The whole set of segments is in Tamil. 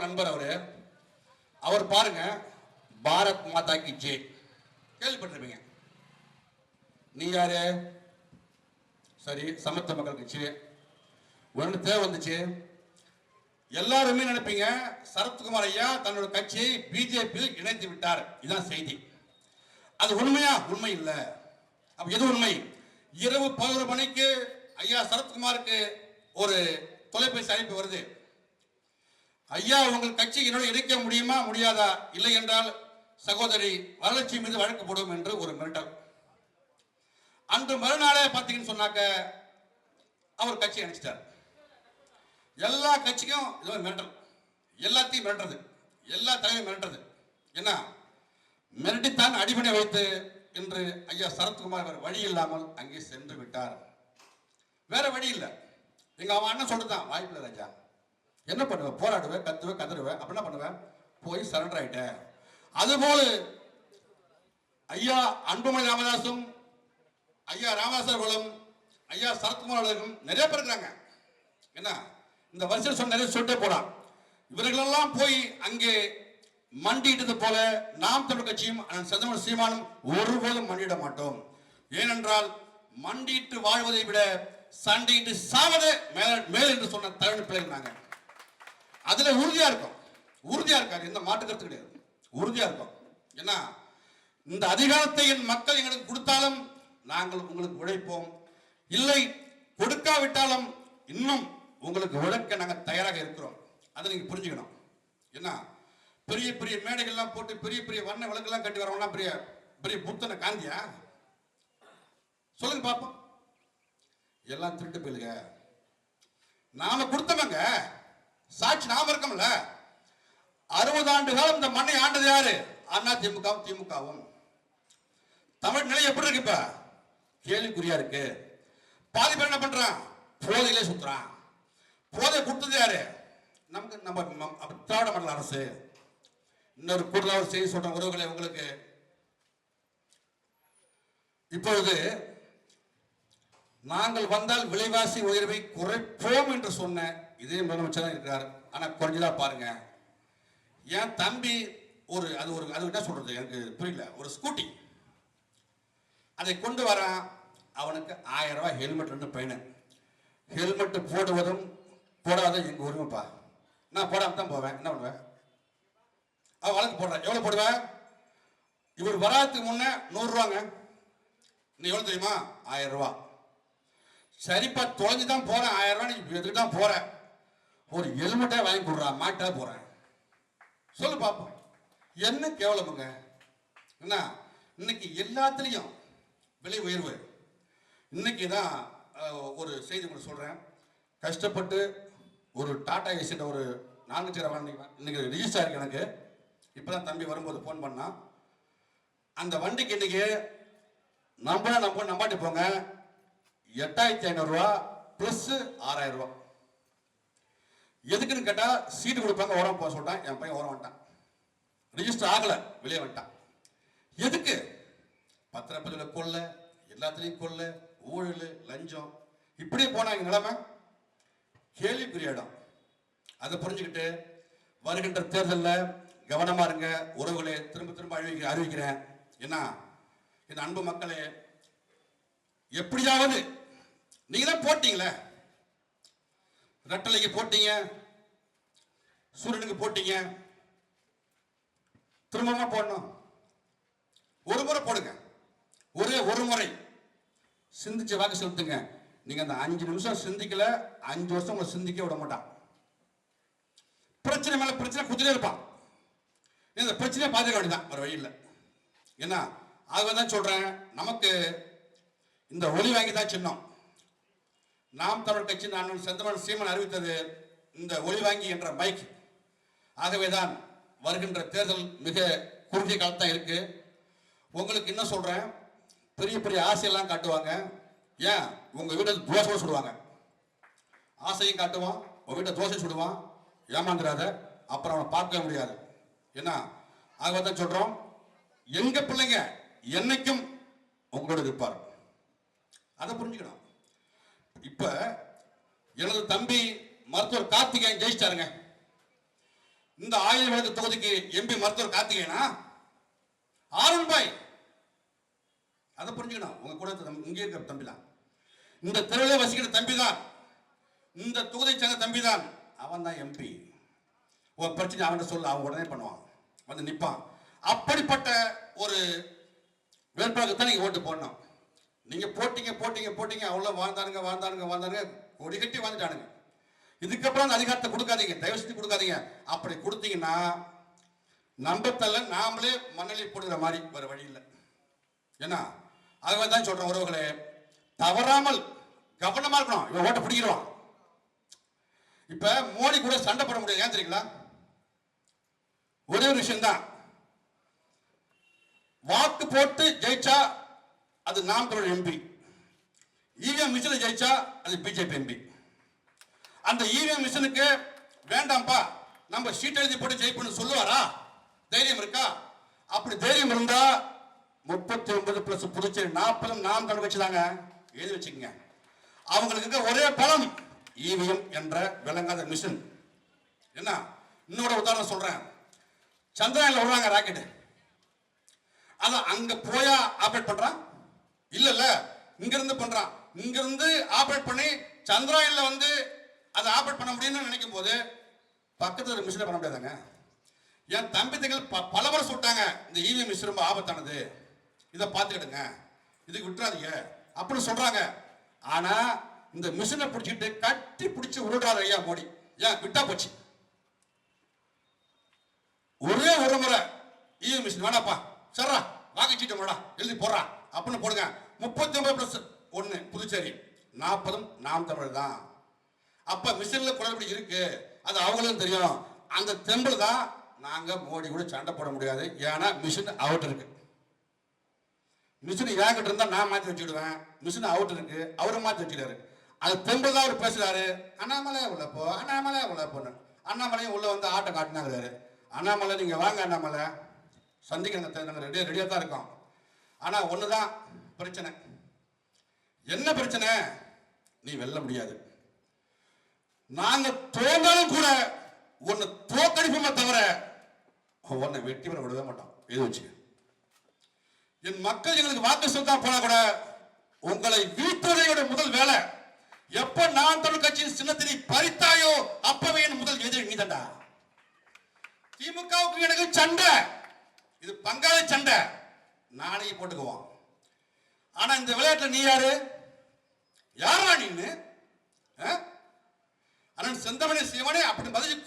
நண்பர் அவர் பாருங்க, பாரத் மாதா கி ஜெய் கேள்விப்பட்டிருப்பீங்க. நீ யாரு? சரி, சமத்துவ மக்கள் கட்சி. உடனே தேவை வந்துச்சு. எல்லாருமே நினைப்பீங்க சரத்குமார் ஐயா தன்னோட கட்சியை பிஜேபியில் இணைத்து விட்டார், இதுதான் செய்தி. அது உண்மையா? உண்மை இல்ல. அப்ப எது உண்மை? இரவு 11 மணிக்கு ஐயா சரத்குமாருக்கு ஒரு தொலைபேசி அழைப்பு வருது. ஐயா, உங்கள் கட்சி என்னோட இணைக்க முடியுமா முடியாதா? இல்லை என்றால் சகோதரி வரலட்சுமி மீது வழக்கு போடும் என்று ஒரு மிரட்டல். அன்று மறுநாளே பார்த்தீங்கன்னு சொன்னாக்க அவர் கட்சி அணைச்சிட்டார். எல்லா கட்சிக்கும் இது மிரட்டல், எல்லாத்தையும் மிரட்டுறது, எல்லா தலைவரும் மிரட்டுறது. என்ன மிரட்டித்தான் அடிமனை வைத்து இன்று ஐயா சரத்குமார் வேற வழி இல்லாமல் அங்கே சென்று விட்டார். வேற வழி இல்லை. எங்க அவன் அண்ணன் சொல்றதுதான், வாய்ப்பில்லை ராஜா, என்ன பண்ணுவேன், போராடுவேன், கத்துவேன், கதறுவேன், அப்ப என்ன பண்ணுவேன், போய் சரண்டர் ஆயிட்டேன். அதுபோல ஐயா அன்புமணி ராமதாசும் ஐயா ராமதாசர் அவர்களும் ஐயா சரத்குமார் அவர்களும் நிறைய பேர் இருக்கிறாங்க. என்ன இந்த வருஷம் சொன்ன நிறைய சொல்லிட்டே போலாம். இவர்களெல்லாம் போய் அங்கே மண்டியிட்டது போல நாம் தமிழ் கட்சியும் செந்தமிழ் சீமானும் ஒருபோதும் மண்டியிட மாட்டோம். ஏனென்றால் மண்டியிட்டு வாழ்வதை விட சண்டையிட்டு சாவதே மேல் என்று சொன்ன தலைவர் பிள்ளைங்க. அதுல உறுதியா இருக்கும், உறுதியா இருக்காரு, எந்த மாற்று கருத்து கிடையாது, உறுதியா இருக்கும். ஏன்னா இந்த அதிகாரத்தை என் மக்கள் எங்களுக்கு கொடுத்தாலும் நாங்கள் உங்களுக்கு உழைப்போம், இல்லை கொடுக்காவிட்டாலும் இன்னும் உங்களுக்கு உழைக்க நாங்கள் தயாராக இருக்கிறோம். அதை நீங்க புரிஞ்சுக்கணும். என்ன பெரிய பெரிய மேடைகள்லாம் போட்டு பெரிய பெரிய வண்ண விளக்கெல்லாம் கட்டி வரவங்கலாம் பெரிய பெரிய புத்தனை காந்தியா? சொல்லுங்க பாப்போம். எல்லாம் திருட்டு போயிலுங்க. நாம கொடுத்தவங்க சாட்சி நாம இருக்கோம்ல. 60 ஆண்டு காலம் இந்த மண்ணை ஆண்டது யாரு? அண்ணா திமுகவும் திமுகவும். தமிழ் நிலை எப்படி இருக்கு? இப்ப கேள்விக்குறியா இருக்கு. பாதி பேர் என்ன பண்றான்? போதையிலே சுத்துறான். போதை கொடுத்தது யாரு? நமக்கு நம்ம திராவிட மாடல் அரசு. இன்னொரு கூடுதலாக ஒரு செய்தி சொல்ற உறவுகளை உங்களுக்கு, இப்பொழுது நாங்கள் வந்தால் விலைவாசி உயர்வை குறைப்போம் என்று சொன்ன இதே முதலமைச்சர் இருக்கிறார். ஆனா குறைஞ்சதா பாருங்க. என் தம்பி அது என்ன சொல்றது எனக்கு புரியல, ஒரு ஸ்கூட்டி அதை கொண்டு வரான். அவனுக்கு 1000 ரூபாய் ஹெல்மெட் பையனு. ஹெல்மெட் போடுவதும் போடாத எங்க உரிமைப்பா. நான் போடாம தான் போவேன். என்ன பண்ணுவேன்? அவன் வழக்கு போடுற. எவ்வளவு போடுவேன்? இவர் வராதுக்கு முன்ன 100 ரூபாங்க. நீ எவ்வளவு தெரியுமா? 1000 ரூபாய். சரிப்பா, தொலைஞ்சுதான் போறேன், 1000 ரூபாய் நீ எடுத்துட்டு தான் போறேன். ஒரு ஹெல்மெட்டே வாங்கி கொடுறான், மாட்டா போறேன். சொல்லு பாப்போம், என்ன கேவலமுங்க. என்ன இன்னைக்கு எல்லாத்துலயும் விலை உயர்வு. இன்னைக்கு தான் ஒரு செய்தி உங்களுக்கு சொல்றேன். கஷ்டப்பட்டு ஒரு டாடா ஏசிட்ட ஒரு 4 சக்கர இன்னைக்கு ரிஜிஸ்டர் இருக்கு எனக்கு. இப்பதான் தம்பி வரும்போது போன் பண்ணா. அந்த வண்டிக்கு இன்னைக்கு நம்பாட்டி போங்க 8500 ரூபா பிளஸ் 6000 ரூபா. எதுக்குன்னு கேட்டா சீட்டு கொடுப்பாங்க, ஓரம் போக சொல்லிட்டான். என் பையன் ஓரம் வந்துட்டான், ரிஜிஸ்டர் ஆகல, வெளியே வந்துட்டான். எதுக்கு? பத்திரப்பதில கொள்ள, எல்லாத்துலயும் கொள்ள, ஊழல், லஞ்சம், இப்படியே போனாங்க. நிலைமை கேள்விக்குரிய இடம். அதை புரிஞ்சுக்கிட்டு வருகின்ற தேர்தலில் கவனமா இருங்க உறவுகளே. திரும்ப திரும்ப அறிவிக்கிறேன். என்ன இந்த அன்பு மக்களே, எப்படியாவது நீங்க தான் போட்டீங்களே, ரெட்டலைக்கு போட்டீங்க, சூரியனுக்கு போட்டீங்க, திரும்பமா போடணும். ஒரு முறை போடுங்க, ஒரே ஒரு முறை சிந்திச்சு வாக்கு செலுத்துங்க. நீங்க அந்த 5 நிமிஷம் சிந்திக்கல, 5 வருஷம் உங்களை சிந்திக்க விட மாட்டான். பிரச்சனை மேல பிரச்சனை குதிரை இருப்பான். இந்த பிரச்சனையை பாதுகாக்க வேண்டியதான், ஒரு வழி இல்லை. என்ன ஆகதான் சொல்றேன், நமக்கு இந்த ஒளி வாங்கி தான் சின்னம். நாம் தமிழ் கட்சி நான் செந்தமிழ் சீமான் அறிவித்தது இந்த ஒளி வாங்கி என்ற மைக். ஆகவேதான் வருகின்ற தேர்தல் மிக குறுகிய காலத்தான் இருக்கு. உங்களுக்கு என்ன சொல்றேன், பெரிய பெரிய ஆசையெல்லாம் காட்டுவாங்க. ஏன் உங்க வீட்டில் தோசை சுடுவாங்க, ஆசையும் காட்டுவான், உங்க வீட்டை தோசை சுடுவான். ஏமாந்துடாத, அப்புறம் அவனை பார்க்கவே முடியாது. என்ன ஆகதான் சொல்றோம், எங்க பிள்ளைங்க என்னைக்கும் உங்களோட இருப்பார். அதை புரிஞ்சுக்கணும். இப்ப எனது தம்பி மருத்துவர் கார்த்திகேயன் ஜெயிச்சிட்டாருங்க. இந்த ஆயுள் விளக்கு தொகுதிக்கு எம்பி மருத்துவர் கார்த்திகேயனா ஆர்வன் பாய். அதை புரிஞ்சுக்கணும். உங்க கூட இங்கே இருக்கிற தம்பி தான், இந்த தெருவில் வசிக்கிற தம்பி தான், இந்த தொகுதி சேர்ந்த தம்பி தான். அவன் தான் எம்பி. ஒரு பிரச்சனை அவன்கிட்ட சொல்ல, அவன் உடனே பண்ணுவான், வந்து நிற்பான். அப்படிப்பட்ட ஒரு வேட்பாளருக்கு தான் நீங்க ஓட்டு போடணும். நீங்க போட்டீங்க போட்டீங்க போட்டீங்க, அவ்வளோ வாழ்ந்தானுங்க வாழ்ந்தானுங்க வாழ்ந்தானுங்க, கொடி கட்டி வாழ்ந்துட்டானுங்க. இதுக்கப்புறம் அந்த அதிகாரத்தை கொடுக்காதீங்க, தயவு செஞ்சு கொடுக்காதீங்க. அப்படி கொடுத்தீங்கன்னா நம்பத்தல்ல நாமளே மண்ணலி போடுகிற மாதிரி வேற வழி இல்லை. ஏன்னா அதுவே தான் சொல்றேன் உறவுகளே, தவறாமல் கவனமா இருக்கணும். இவன் ஓட்ட பிடிக்கிறோம். இப்ப மோடி கூட சண்டை போட முடியாது. ஏன் தெரியுங்களா? ஒரே ஒரு விஷயம் தான், வாக்கு போட்டு ஜெயிச்சா அது நாம் தமிழர் எம்பி, இவிஎம் மிஷினை ஜெயிச்சா அது பிஜேபி எம்பி. அந்த இவிஎம் மிஷினுக்கு வேண்டாம்ப்பா நம்ம சீட் எழுதி போட்டு ஜெயிப்போம்னு சொல்லுவாரா? தைரியம் இருக்கா? அப்படி தைரியம் இருந்தா 39 பிளஸ் புதுச்சேரி 40 நாம் தமிழர் வச்சுதாங்க எழுதி வச்சுக்கங்க. அவங்களுக்கு ஒரே பலம் இவிஎம் என்ற விளங்காத மிஷின். என்ன இன்னொரு உதாரணம் சொல்றேன். சந்திரயான்ல விடுறாங்க ராக்கெட், அத அங்க போயா ஆபரேட் பண்றான்? இல்ல இங்க இருந்து பண்றான். இங்க இருந்து ஆபரேட் பண்ணி சந்திரயான்ல வந்து அதை ஆபரேட் பண்ண முடியும்னு நினைக்கும் போது பக்கத்துல மிஷினை பண்ண முடியாதாங்க. என் தம்பி தங்கள் பல முறை சொல்லிட்டாங்க, இந்த இவிஎம் மிஷின் ரொம்ப ஆபத்தானது, இதை பார்த்துக்கிடுங்க, இதுக்கு விட்டுறாதீங்க அப்படின்னு சொல்றாங்க. ஆனா இந்த மிஷினை பிடிச்சிட்டு கட்டி பிடிச்சி உருடுறாரு ஐயா மோடி. ஏன் விட்டா போச்சு? ஒரே ஒரு முறை இவிஎம் மிஷின் வேணாப்பா, சரிடா வாக்குச்சீட்டு போடா எழுதி போடுறா அப்படின்னு போடுங்க. 39 பிளஸ் 1 புதுச்சேரி, 40 நாம் தமிழ் தான். அப்ப மிஷின்ல குளறுபடி இருக்கு, அது அவங்களும் தெரியும். அந்த தெம்பிள் தான் நாங்க மோடி கூட சண்டை போட முடியாது. ஏன்னா மிஷின் அவுட் இருக்கு. மிஷின் ஏங்கிட்டு இருந்தா நான் மாத்தி வச்சுடுவேன், மிஷின் அவுட் இருக்கு, அவரு மாத்தி வச்சுட்டாரு. அந்த தெம்பிள் தான் அவர் பேசுறாரு, அண்ணாமலை உள்ள போ, அண்ணாமலை உள்ள போன்னு. அண்ணாமலையும் உள்ள வந்து ஆட்டம் காட்டினாங்கிறாரு. அண்ணாமலை நீங்க வாங்க, அண்ணாமலை சந்திக்க நாங்க ரெடியா தான் இருக்கோம். ஆனா ஒண்ணுதான் பிரச்சனை. என்ன பிரச்சனை? நீ வெல்ல முடியாது. நாங்க தோன்றாலும் கூட உன்னை தோக்கடிப்போமே தவிர உன்னை வெற்றி பெற விடவே மாட்டோம். இது வச்சு என் மக்கள் எங்களுக்கு வாக்கு செலுத்தா போனா கூட உங்களை வீழ்த்துவதையோட முதல் வேலை, எப்ப நான் தமிழ் கட்சியின் சின்னத்தினை பறித்தாயோ அப்பவே என் முதல் எதிரி நீதண்டா. திமுகவுக்கு எனக்கு சண்டை, இது பங்காளி சண்டை, நானே போட்டுக்குவோம். ஆனா இந்த விளையாட்டுல நீ யாரு? யாரா நீன்னு? அண்ணன் செந்தமணி சிவனே அப்படி மதிச்சு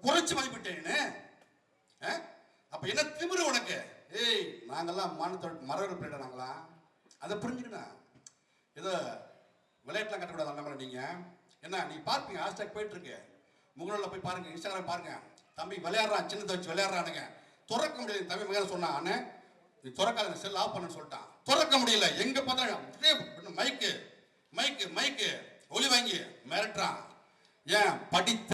குறைச்சு மதிப்பிட்டேன்னு. அப்ப என்ன திமிரு உனக்கு? ஏய் நாங்கெல்லாம் மரபு பிள்ளை, நாங்களா அதை புரிஞ்சுக்கணும். ஏதோ விளையாட்டுலாம் கட்டக்கூடாது அண்ணாமலை. நீங்க என்ன நீ பார்ப்பீங்க, ஹாஸ்டாக் போயிட்டு இருக்கு, முகநூல்ல போய் பாருங்க, இன்ஸ்டாகிராம் பாருங்க. தம்பி விளையாடுறான், சின்னதை வச்சு விளையாடுறானுங்க, துறக்க முடியல. தம்பி மகன் சொன்னா, அண்ணே நீ துறக்காத, செல் ஆஃப் பண்ணு சொல்லிட்டான். துறக்க முடியல. எங்க பார்த்தா மைக்கு மைக்கு மைக்கு ஒலி வாங்கி மிரட்டுறான். ஏன்? படித்த